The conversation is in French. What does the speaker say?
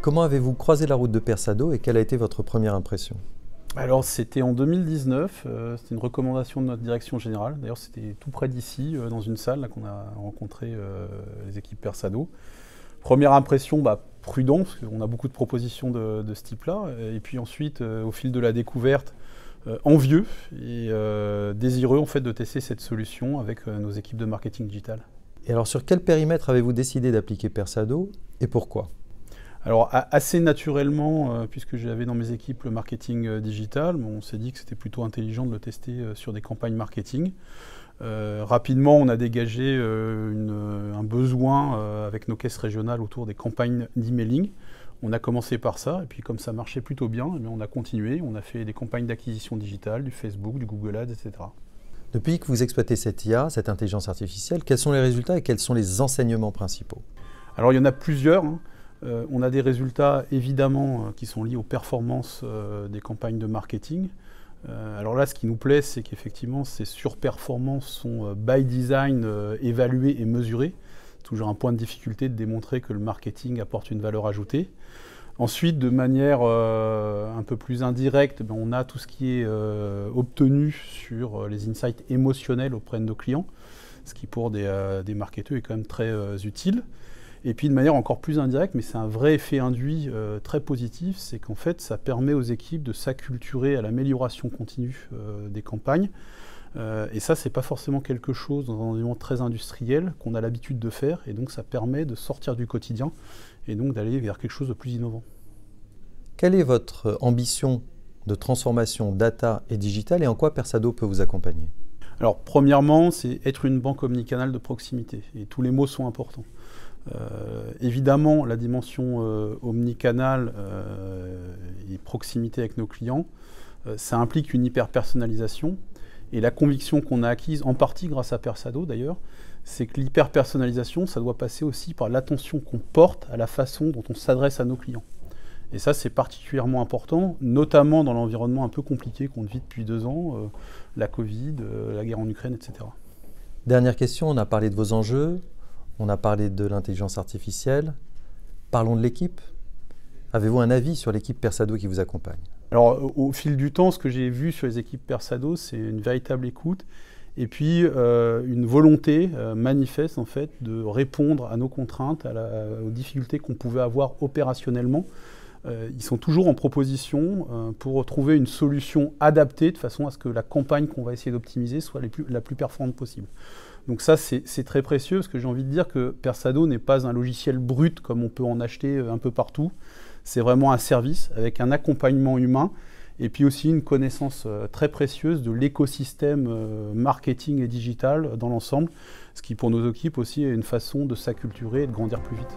Comment avez-vous croisé la route de Persado et quelle a été votre première impression? Alors c'était en 2019, c'était une recommandation de notre direction générale. D'ailleurs c'était tout près d'ici, dans une salle qu'on a rencontré les équipes Persado. Première impression, prudent, parce qu'on a beaucoup de propositions de ce type-là. Et puis ensuite, au fil de la découverte, envieux et désireux en fait, de tester cette solution avec nos équipes de marketing digital. Et alors sur quel périmètre avez-vous décidé d'appliquer Persado et pourquoi? Alors assez naturellement, puisque j'avais dans mes équipes le marketing digital, on s'est dit que c'était plutôt intelligent de le tester sur des campagnes marketing. Rapidement, on a dégagé un besoin avec nos caisses régionales autour des campagnes d'emailing. On a commencé par ça, et puis comme ça marchait plutôt bien, on a continué. On a fait des campagnes d'acquisition digitale, du Facebook, du Google Ads, etc. Depuis que vous exploitez cette IA, cette intelligence artificielle, quels sont les résultats et quels sont les enseignements principaux? Alors il y en a plusieurs. On a des résultats évidemment qui sont liés aux performances des campagnes de marketing. Alors là, ce qui nous plaît, c'est qu'effectivement, ces surperformances sont by design évaluées et mesurées. Toujours un point de difficulté de démontrer que le marketing apporte une valeur ajoutée. Ensuite, de manière un peu plus indirecte, on a tout ce qui est obtenu sur les insights émotionnels auprès de nos clients, ce qui pour des marketeurs est quand même très utile. Et puis de manière encore plus indirecte, mais c'est un vrai effet induit très positif, c'est qu'en fait ça permet aux équipes de s'acculturer à l'amélioration continue des campagnes. Et ça, c'est pas forcément quelque chose dans un environnement très industriel qu'on a l'habitude de faire, et donc ça permet de sortir du quotidien et donc d'aller vers quelque chose de plus innovant. Quelle est votre ambition de transformation data et digitale et en quoi Persado peut vous accompagner? Alors premièrement, c'est être une banque omnicanal de proximité, et tous les mots sont importants. Évidemment, la dimension omnicanal et proximité avec nos clients, ça implique une hyper-personnalisation. Et la conviction qu'on a acquise, en partie grâce à Persado d'ailleurs, c'est que l'hyper-personnalisation, ça doit passer aussi par l'attention qu'on porte à la façon dont on s'adresse à nos clients. Et ça, c'est particulièrement important, notamment dans l'environnement un peu compliqué qu'on vit depuis 2 ans, la Covid, la guerre en Ukraine, etc. Dernière question, on a parlé de vos enjeux, on a parlé de l'intelligence artificielle. Parlons de l'équipe. Avez-vous un avis sur l'équipe Persado qui vous accompagne? Alors, au fil du temps, ce que j'ai vu sur les équipes Persado, c'est une véritable écoute et puis une volonté manifeste en fait, de répondre à nos contraintes, aux difficultés qu'on pouvait avoir opérationnellement. Ils sont toujours en proposition pour trouver une solution adaptée de façon à ce que la campagne qu'on va essayer d'optimiser soit la plus performante possible. Donc ça, c'est très précieux parce que j'ai envie de dire que Persado n'est pas un logiciel brut comme on peut en acheter un peu partout. C'est vraiment un service avec un accompagnement humain et puis aussi une connaissance très précieuse de l'écosystème marketing et digital dans l'ensemble, ce qui pour nos équipes aussi est une façon de s'acculturer et de grandir plus vite.